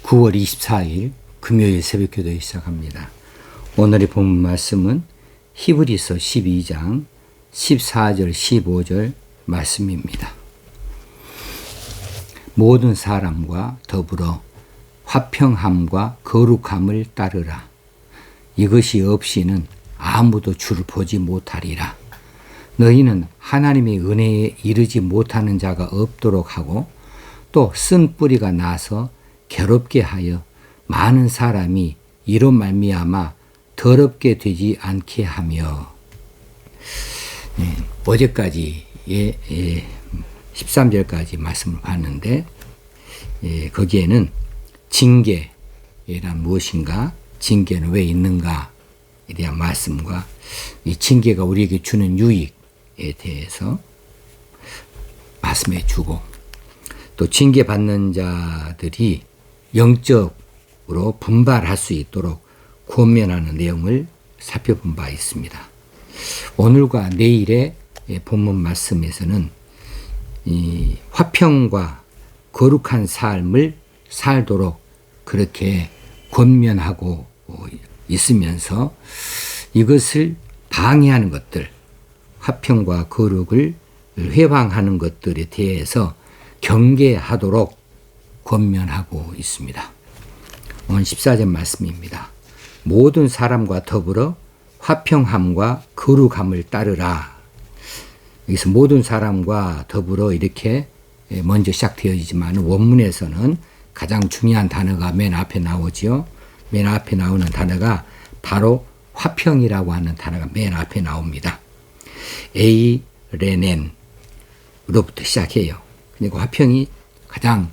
9월 24일 금요일 새벽기도 시작합니다. 오늘의 본문 말씀은 히브리서 12장 14절 15절 말씀입니다. 모든 사람과 더불어 화평함과 거룩함을 따르라. 이것이 없이는 아무도 주를 보지 못하리라. 너희는 하나님의 은혜에 이르지 못하는 자가 없도록 하고 또 쓴 뿌리가 나서 괴롭게 하여 많은 사람이 이로 말미암아 더럽게 되지 않게 하며. 어제까지 13절까지 말씀을 봤는데 거기에는 징계란 무엇인가, 징계는 왜 있는가에 대한 말씀과 이 징계가 우리에게 주는 유익에 대해서 말씀해 주고, 또 징계받는 자들이 영적으로 분발할 수 있도록 권면하는 내용을 살펴본 바 있습니다. 오늘과 내일의 본문 말씀에서는 이 화평과 거룩한 삶을 살도록 그렇게 권면하고 있으면서 이것을 방해하는 것들, 화평과 거룩을 회방하는 것들에 대해서 경계하도록 권면하고 있습니다. 오늘 14절 말씀입니다. 모든 사람과 더불어 화평함과 거룩함을 따르라. 여기서 모든 사람과 더불어 이렇게 먼저 시작되어지지만 원문에서는 가장 중요한 단어가 맨 앞에 나오지요. 맨 앞에 나오는 단어가 바로 화평이라고 하는 단어가 맨 앞에 나옵니다. 에이레넨으로부터 시작해요. 그러니까 화평이 가장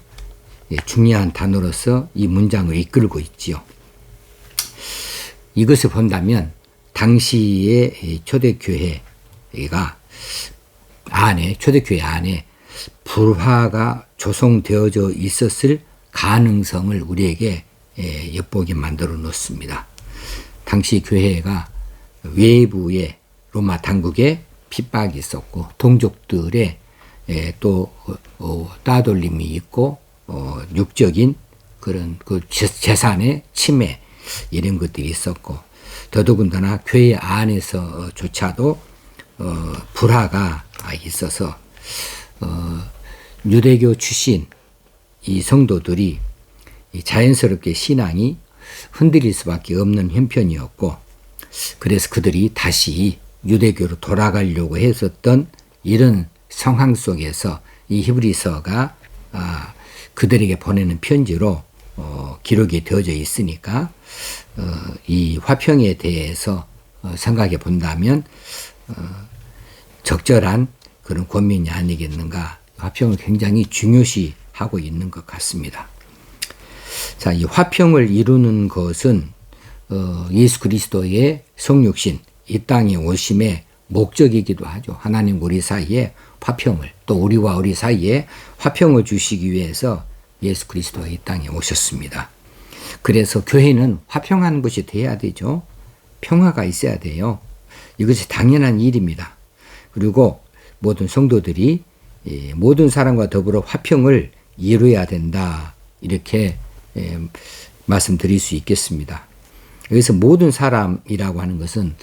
중요한 단어로서 이 문장을 이끌고 있지요. 이것을 본다면 당시의 초대교회가 초대교회 안에 불화가 조성되어져 있었을 가능성을 우리에게 엿보게 만들어 놓습니다. 당시 교회가 외부의 로마 당국에 핍박이 있었고 동족들의 또 따돌림이 있고 육적인 그런 그 재산의 침해 이런 것들이 있었고, 더더군다나 교회 안에서조차도 불화가 있어서 유대교 출신 이 성도들이 자연스럽게 신앙이 흔들릴 수밖에 없는 형편이었고, 그래서 그들이 다시 유대교로 돌아가려고 했었던 이런 상황 속에서 이 히브리서가 그들에게 보내는 편지로 기록이 되어져 있으니까 이 화평에 대해서 생각해 본다면 적절한 그런 권면이 아니겠는가. 화평을 굉장히 중요시하고 있는 것 같습니다. 자, 이 화평을 이루는 것은 예수 그리스도의 성육신, 이 땅에 오심의 목적이기도 하죠. 하나님 우리 사이에 화평을, 또 우리와 우리 사이에 화평을 주시기 위해서 예수 그리스도가 이 땅에 오셨습니다. 그래서 교회는 화평한 것이 돼야 되죠. 평화가 있어야 돼요. 이것이 당연한 일입니다. 그리고 모든 성도들이 모든 사람과 더불어 화평을 이루어야 된다. 이렇게 말씀드릴 수 있겠습니다. 여기서 모든 사람이라고 하는 것은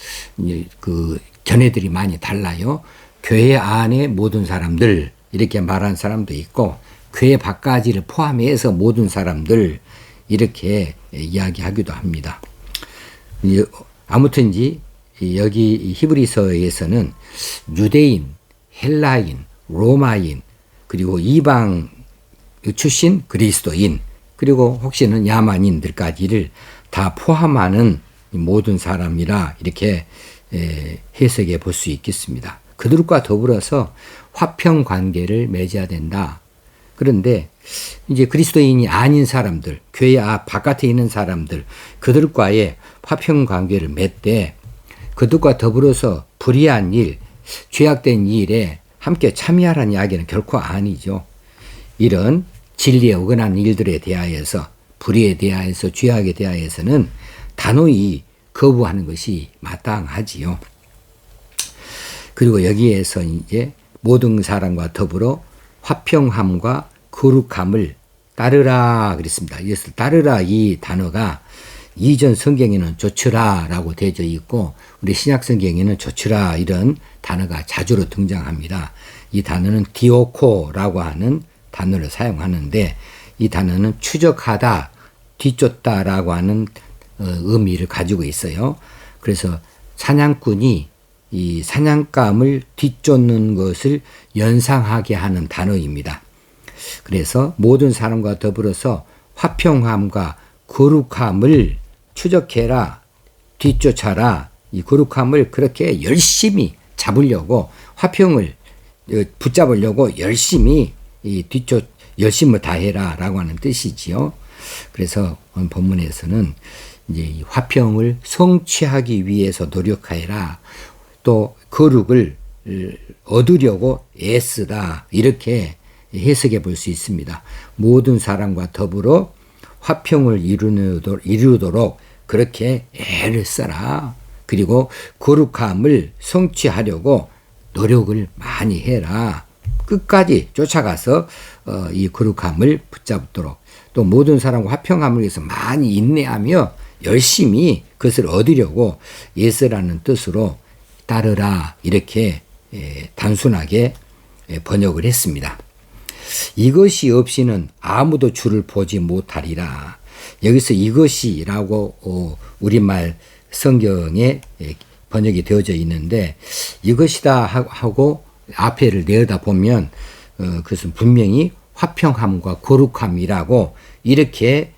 그 견해들이 많이 달라요. 교회 안에 모든 사람들 이렇게 말하는 사람도 있고, 교회 밖까지를 포함해서 모든 사람들 이렇게 이야기하기도 합니다. 아무튼지 여기 히브리서에서는 유대인, 헬라인, 로마인, 그리고 이방 출신 그리스도인, 그리고 혹시는 야만인들까지를 다 포함하는 모든 사람이라 이렇게 해석해 볼 수 있겠습니다. 그들과 더불어서 화평 관계를 맺어야 된다. 그런데 이제 그리스도인이 아닌 사람들, 교회 바깥에 있는 사람들, 그들과의 화평 관계를 맺되 그들과 더불어서 불의한 일, 죄악된 일에 함께 참여하라는 이야기는 결코 아니죠. 이런 진리에 어긋난 일들에 대하여서, 불의에 대하여서, 죄악에 대하여서는 단호히 거부하는 것이 마땅하지요. 그리고 여기에서 이제 모든 사람과 더불어 화평함과 거룩함을 따르라 그랬습니다. 그래서 따르라 이 단어가 이전 성경에는 조추라라고 되어져 있고 우리 신약 성경에는 조추라 이런 단어가 자주로 등장합니다. 이 단어는 디오코라고 하는 단어를 사용하는데 이 단어는 추적하다, 뒤쫓다라고 하는 의미를 가지고 있어요. 그래서 사냥꾼이 이 사냥감을 뒤쫓는 것을 연상하게 하는 단어입니다. 그래서 모든 사람과 더불어서 화평함과 거룩함을 추적해라, 뒤쫓아라. 이 거룩함을 그렇게 열심히 잡으려고 화평을 붙잡으려고 열심히 열심을 다해라라고 하는 뜻이지요. 그래서 오늘 본문에서는 이제 이 화평을 성취하기 위해서 노력하여라. 또 거룩을 얻으려고 애쓰다. 이렇게 해석해 볼 수 있습니다. 모든 사람과 더불어 화평을 이루도록 그렇게 애를 써라. 그리고 거룩함을 성취하려고 노력을 많이 해라. 끝까지 쫓아가서 이 거룩함을 붙잡도록 또 모든 사람과 화평함을 위해서 많이 인내하며 열심히 그것을 얻으려고 애쓰라는 뜻으로 따르라 이렇게 단순하게 번역을 했습니다. 이것이 없이는 아무도 주를 보지 못하리라. 여기서 이것이라고 우리말 성경에 번역이 되어져 있는데 이것이다 하고 앞에를 내다 보면 그것은 분명히 화평함과 거룩함이라고 이렇게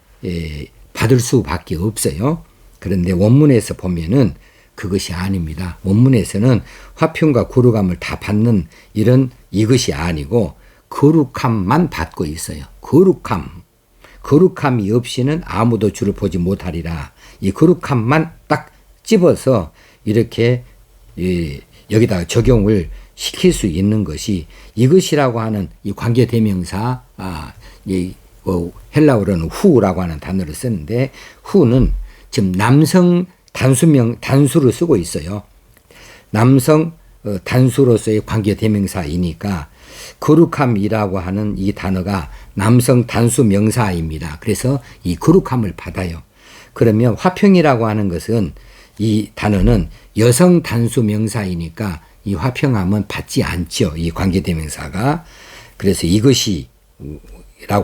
받을 수밖에 없어요. 그런데 원문에서 보면은 그것이 아닙니다. 원문에서는 화평과 거룩함을 다 받는 이런 이것이 아니고 거룩함만 받고 있어요. 거룩함이 없이는 아무도 주를 보지 못하리라. 이 거룩함만 딱 집어서 이렇게 여기다가 적용을 시킬 수 있는 것이 이것이라고 하는 이 관계대명사, 헬라어로는 후라고 하는 단어를 쓰는데 후는 지금 남성 단수를 쓰고 있어요. 남성 단수로서의 관계대명사이니까 거룩함이라고 하는 이 단어가 남성 단수 명사입니다. 그래서 이 거룩함을 받아요. 그러면 화평이라고 하는 것은 이 단어는 여성 단수 명사이니까 이 화평함은 받지 않죠. 이 관계대명사가. 그래서 이것이라고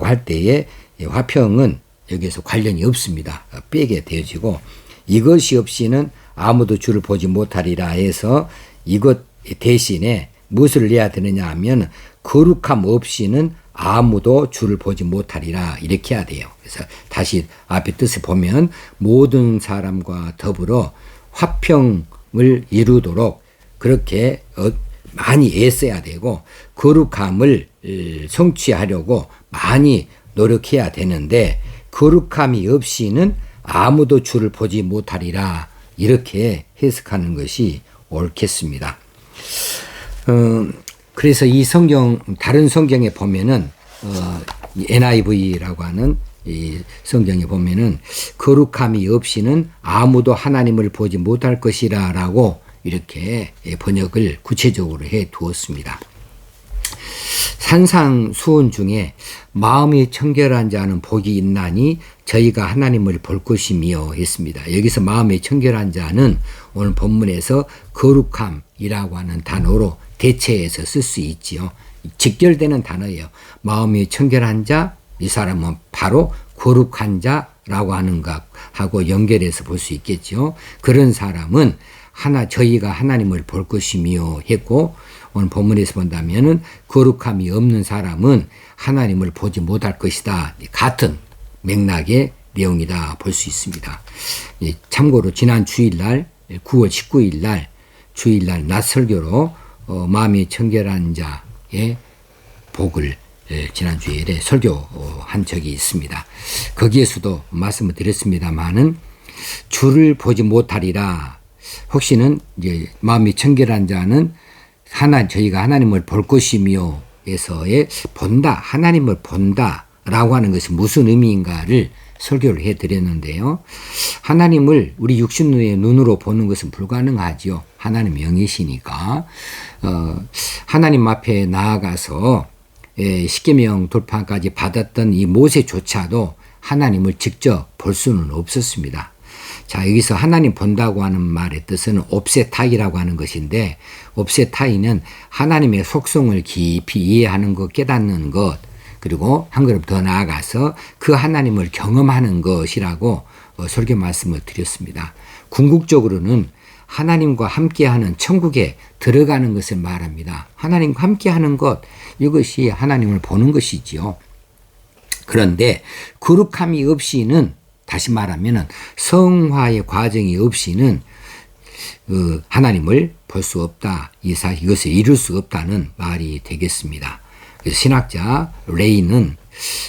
할 때에 화평은 여기에서 관련이 없습니다. 빼게 되어지고 이것이 없이는 아무도 주를 보지 못하리라 해서 이것 대신에 무엇을 내야 되느냐 하면 거룩함 없이는 아무도 주를 보지 못하리라 이렇게 해야 돼요. 그래서 다시 앞에 뜻을 보면 모든 사람과 더불어 화평을 이루도록 그렇게 많이 애써야 되고 거룩함을 성취하려고 많이 노력해야 되는데 거룩함이 없이는 아무도 주를 보지 못하리라 이렇게 해석하는 것이 옳겠습니다. 그래서 이 다른 성경에 보면은 NIV라고 하는 이 성경에 보면은 거룩함이 없이는 아무도 하나님을 보지 못할 것이라라고 이렇게 번역을 구체적으로 해 두었습니다. 산상수훈 중에 마음이 청결한 자는 복이 있나니 저희가 하나님을 볼 것이며 했습니다. 여기서 마음이 청결한 자는 오늘 본문에서 거룩함이라고 하는 단어로 대체해서 쓸 수 있지요. 직결되는 단어예요. 마음이 청결한 자, 이 사람은 바로 거룩한 자라고 하는 것하고 연결해서 볼 수 있겠죠. 그런 사람은 저희가 하나님을 볼 것이며 했고 오늘 본문에서 본다면은 거룩함이 없는 사람은 하나님을 보지 못할 것이다. 같은 맥락의 내용이다 볼 수 있습니다. 참고로 지난 주일날 9월 19일 날 주일날 낮 설교로 마음이 청결한 자의 복을 지난 주일에 설교한 적이 있습니다. 거기에서도 말씀을 드렸습니다마는 주를 보지 못하리라. 혹시는 이제 마음이 청결한 자는 저희가 하나님을 볼 것이며 에서의 본다, 하나님을 본다라고 하는 것이 무슨 의미인가를 설교를 해드렸는데요. 하나님을 우리 육신의 눈으로 보는 것은 불가능하죠. 하나님 영이시니까 하나님 앞에 나아가서 십계명 돌파까지 받았던 이 모세조차도 하나님을 직접 볼 수는 없었습니다. 자, 여기서 하나님 본다고 하는 말의 뜻은 옵세타이라고 하는 것인데, 옵세타이는 하나님의 속성을 깊이 이해하는 것, 깨닫는 것, 그리고 한 걸음 더 나아가서 그 하나님을 경험하는 것이라고 설교 말씀을 드렸습니다. 궁극적으로는 하나님과 함께하는 천국에 들어가는 것을 말합니다. 하나님과 함께하는 것, 이것이 하나님을 보는 것이지요. 그런데 거룩함이 없이는, 다시 말하면 성화의 과정이 없이는 하나님을 볼 수 없다. 이것을 이룰 수 없다는 말이 되겠습니다. 그래서 신학자 레이는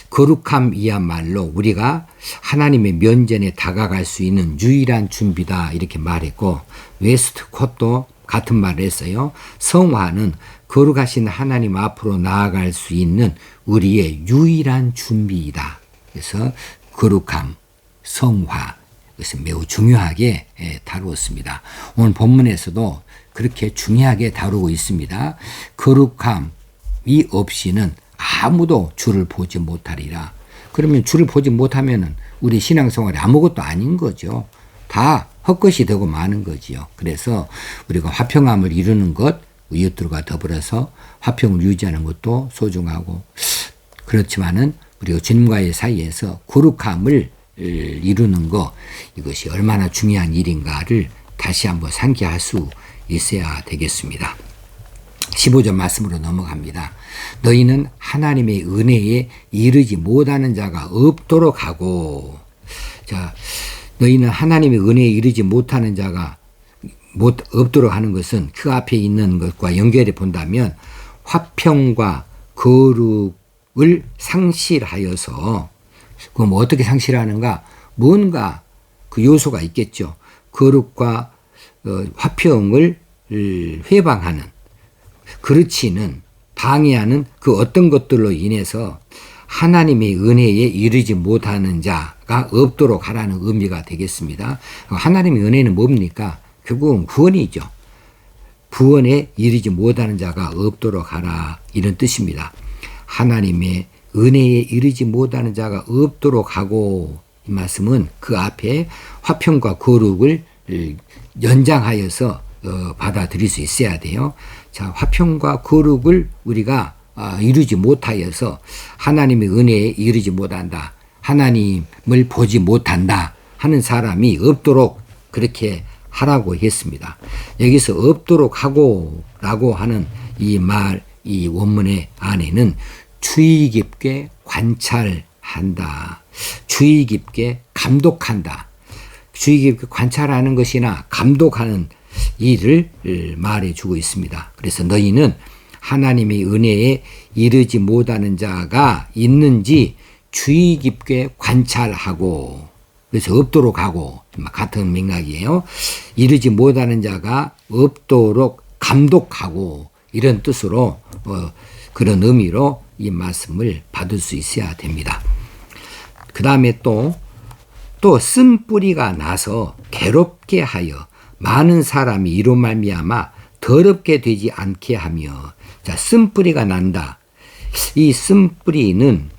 거룩함이야말로 우리가 하나님의 면전에 다가갈 수 있는 유일한 준비다, 이렇게 말했고, 웨스트콧도 같은 말을 했어요. 성화는 거룩하신 하나님 앞으로 나아갈 수 있는 우리의 유일한 준비이다. 그래서 거룩함, 성화, 이것은 매우 중요하게 다루었습니다. 오늘 본문에서도 그렇게 중요하게 다루고 있습니다. 거룩함이 없이는 아무도 주를 보지 못하리라. 그러면 주를 보지 못하면 우리 신앙생활이 아무것도 아닌 거죠. 다 헛것이 되고 마는 거지요. 그래서 우리가 화평함을 이루는 것, 이웃들과 더불어서 화평을 유지하는 것도 소중하고, 그렇지만은 우리가 주님과의 사이에서 거룩함을 이루는 것, 이것이 얼마나 중요한 일인가를 다시 한번 상기할 수 있어야 되겠습니다. 15절 말씀으로 넘어갑니다. 너희는 하나님의 은혜에 이르지 못하는 자가 없도록 하고, 자, 너희는 하나님의 은혜에 이르지 못하는 자가 없도록 하는 것은 그 앞에 있는 것과 연결해 본다면 화평과 거룩을 상실하여서, 그럼 어떻게 상실하는가? 뭔가 그 요소가 있겠죠. 거룩과 화평을 회방하는, 그렇지는 방해하는 그 어떤 것들로 인해서 하나님의 은혜에 이르지 못하는 자가 없도록 하라는 의미가 되겠습니다. 하나님의 은혜는 뭡니까? 결국은 구원이죠. 구원에 이르지 못하는 자가 없도록 하라, 이런 뜻입니다. 하나님의 은혜에 이르지 못하는 자가 없도록 하고, 이 말씀은 그 앞에 화평과 거룩을 연장하여서 받아들일 수 있어야 돼요. 자, 화평과 거룩을 우리가 이루지 못하여서 하나님의 은혜에 이르지 못한다, 하나님을 보지 못한다 하는 사람이 없도록 그렇게 하라고 했습니다. 여기서 없도록 하고 라고 하는 이 말, 이 원문의 안에는 주의 깊게 관찰한다, 주의 깊게 감독한다, 주의 깊게 관찰하는 것이나 감독하는 일을 말해주고 있습니다. 그래서 너희는 하나님의 은혜에 이르지 못하는 자가 있는지 주의 깊게 관찰하고, 그래서 없도록 하고, 같은 맥락이에요. 이르지 못하는 자가 없도록 감독하고, 이런 뜻으로 그런 의미로 이 말씀을 받을 수 있어야 됩니다. 그 다음에 또 쓴뿌리가 나서 괴롭게 하여 많은 사람이 이로 말미암아 더럽게 되지 않게 하며, 자, 쓴뿌리가 난다. 이 쓴뿌리는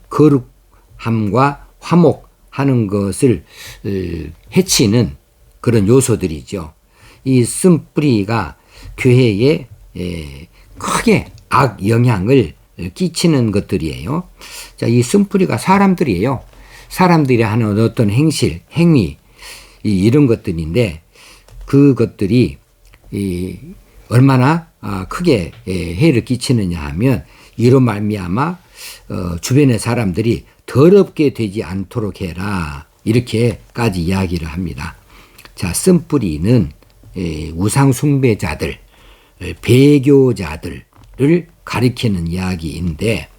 거룩함과 화목하는 것을 해치는 그런 요소들이죠. 이 쓴뿌리가 교회에 크게 악 영향을 끼치는 것들이에요. 자, 이 쓴뿌리가 사람들이에요. 사람들이 하는 어떤 행위, 이런 것들인데, 그것들이 얼마나 크게 해를 끼치느냐 하면, 이로 말미암아 주변의 사람들이 더럽게 되지 않도록 해라, 이렇게까지 이야기를 합니다. 자, 쓴뿌리는 우상 숭배자들, 배교자들을 가리키는 이야기인데,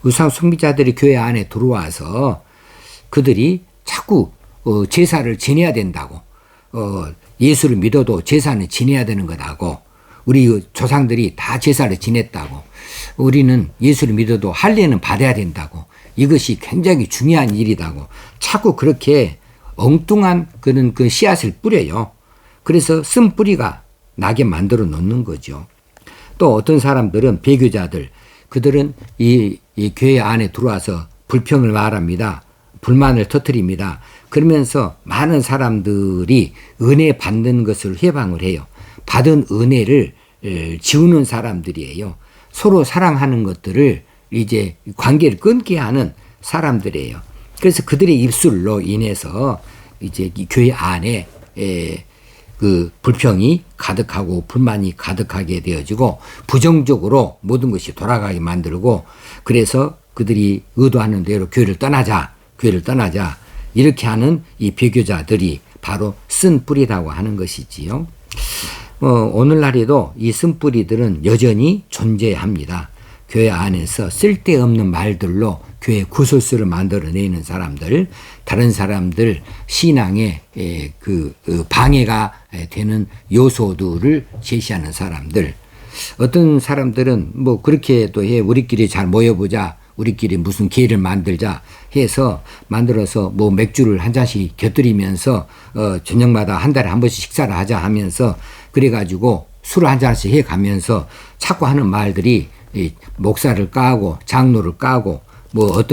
우상 숭배자들이 교회 안에 들어와서 그들이 자꾸 제사를 지내야 된다고, 예수를 믿어도 제사는 지내야 되는 거다고, 우리 조상들이 다 제사를 지냈다고, 우리는 예수를 믿어도 할례는 받아야 된다고, 이것이 굉장히 중요한 일이다고 자꾸 그렇게 엉뚱한 그런 그 씨앗을 뿌려요. 그래서 쓴뿌리가 나게 만들어 놓는 거죠. 또 어떤 사람들은 배교자들, 그들은 이 교회 안에 들어와서 불평을 말합니다. 불만을 터뜨립니다. 그러면서 많은 사람들이 은혜 받는 것을 회방을 해요. 받은 은혜를 지우는 사람들이에요. 서로 사랑하는 것들을 이제 관계를 끊게 하는 사람들이에요. 그래서 그들의 입술로 인해서 이제 이 교회 안에 그 불평이 가득하고 불만이 가득하게 되어지고 부정적으로 모든 것이 돌아가게 만들고, 그래서 그들이 의도하는 대로 교회를 떠나자 이렇게 하는 이 배교자들이 바로 쓴뿌리라고 하는 것이지요. 오늘날에도 이 쓴뿌리들은 여전히 존재합니다. 교회 안에서 쓸데없는 말들로 교회 구설수를 만들어내는 사람들, 다른 사람들 신앙에 그 방해가 되는 요소들을 제시하는 사람들. 어떤 사람들은 뭐 그렇게도 해, 우리끼리 잘 모여보자, 우리끼리 무슨 기회를 만들자 해서 만들어서 뭐 맥주를 한 잔씩 곁들이면서 저녁마다 한 달에 한 번씩 식사를 하자 하면서 그래가지고 술을 한 잔씩 해가면서 자꾸 하는 말들이 목사를 까고 장로를 까고 뭐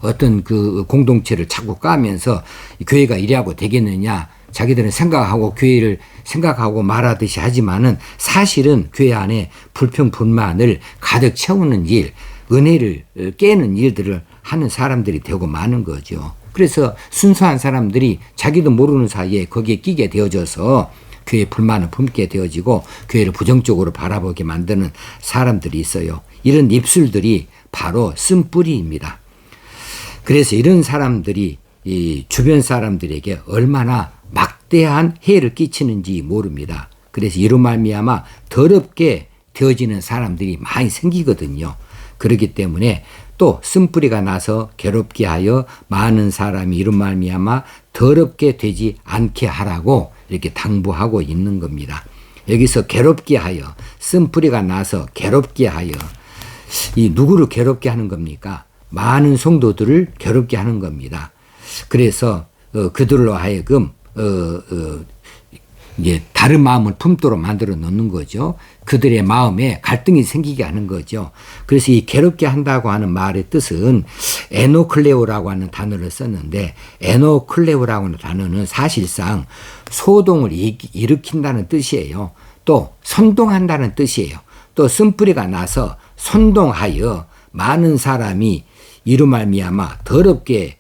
어떤 그 공동체를 자꾸 까면서 교회가 이래하고 되겠느냐, 자기들은 생각하고 교회를 생각하고 말하듯이 하지만은 사실은 교회 안에 불평 불만을 가득 채우는 일, 은혜를 깨는 일들을 하는 사람들이 되고 마는 거죠. 그래서 순수한 사람들이 자기도 모르는 사이에 거기에 끼게 되어져서 교회에 불만을 품게 되어지고 교회를 부정적으로 바라보게 만드는 사람들이 있어요. 이런 입술들이 바로 쓴뿌리입니다. 그래서 이런 사람들이 이 주변 사람들에게 얼마나 막대한 해를 끼치는지 모릅니다. 그래서 이로 말미암아 더럽게 되어지는 사람들이 많이 생기거든요. 그렇기 때문에 또 쓴뿌리가 나서 괴롭게 하여 많은 사람이 이로 말미암아 더럽게 되지 않게 하라고 이렇게 당부하고 있는 겁니다. 여기서 괴롭게 하여, 쓴뿌리가 나서 괴롭게 하여, 이 누구를 괴롭게 하는 겁니까? 많은 성도들을 괴롭게 하는 겁니다. 그래서 그들로 하여금 이제 다른 마음을 품도록 만들어 놓는 거죠. 그들의 마음에 갈등이 생기게 하는 거죠. 그래서 이 괴롭게 한다고 하는 말의 뜻은 에노클레오라고 하는 단어를 썼는데, 에노클레오라고 하는 단어는 사실상 소동을 일으킨다는 뜻이에요. 또 선동한다는 뜻이에요. 또 쓴뿌리가 나서 선동하여 많은 사람이 이로 말미암아 더럽게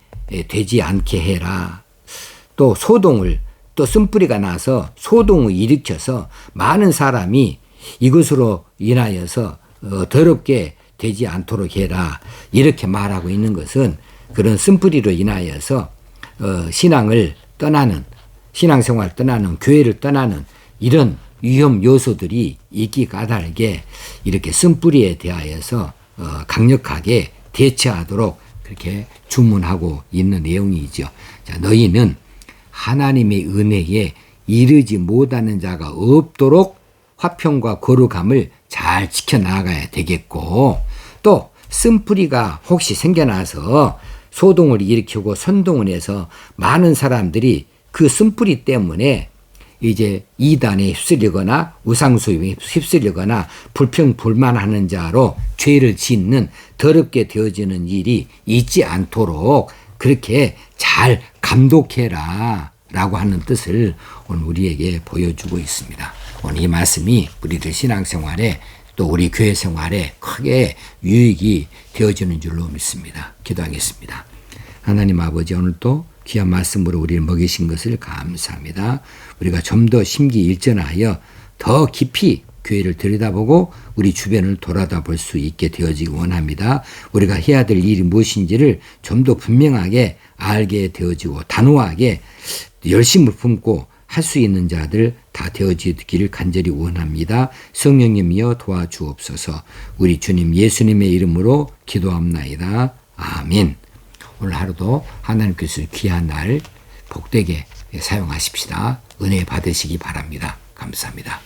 되지 않게 해라. 또 소동을, 또 쓴뿌리가 나서 소동을 일으켜서 많은 사람이 이것으로 인하여서 더럽게 되지 않도록 해라. 이렇게 말하고 있는 것은 그런 쓴뿌리로 인하여서 신앙을 떠나는, 신앙생활을 떠나는, 교회를 떠나는 이런 위험 요소들이 있기 까닭에 이렇게 쓴뿌리에 대하여서 강력하게 대처하도록 그렇게 주문하고 있는 내용이죠. 자, 너희는 하나님의 은혜에 이르지 못하는 자가 없도록 화평과 거룩함을 잘 지켜나가야 되겠고, 또 쓴뿌리가 혹시 생겨나서 소동을 일으키고 선동을 해서 많은 사람들이 그 쓴뿌리 때문에 이제 이단에 휩쓸리거나 우상숭배에 휩쓸리거나 불평불만하는 자로 죄를 짓는 더럽게 되어지는 일이 있지 않도록 그렇게 잘 감독해라 라고 하는 뜻을 오늘 우리에게 보여주고 있습니다. 오늘 이 말씀이 우리들 신앙생활에 또 우리 교회 생활에 크게 유익이 되어지는 줄로 믿습니다. 기도하겠습니다. 하나님 아버지, 오늘 또 귀한 말씀으로 우리를 먹이신 것을 감사합니다. 우리가 좀 더 심기일전하여 더 깊이 교회를 들여다보고 우리 주변을 돌아다 볼 수 있게 되어지기 원합니다. 우리가 해야 될 일이 무엇인지를 좀 더 분명하게 알게 되어지고 단호하게 열심을 품고 할 수 있는 자들 다 되어지기를 간절히 원합니다. 성령님이여 도와주옵소서. 우리 주님 예수님의 이름으로 기도합나이다. 아멘. 오늘 하루도 하나님께서 귀한 날 복되게 사용하십시다. 은혜 받으시기 바랍니다. 감사합니다.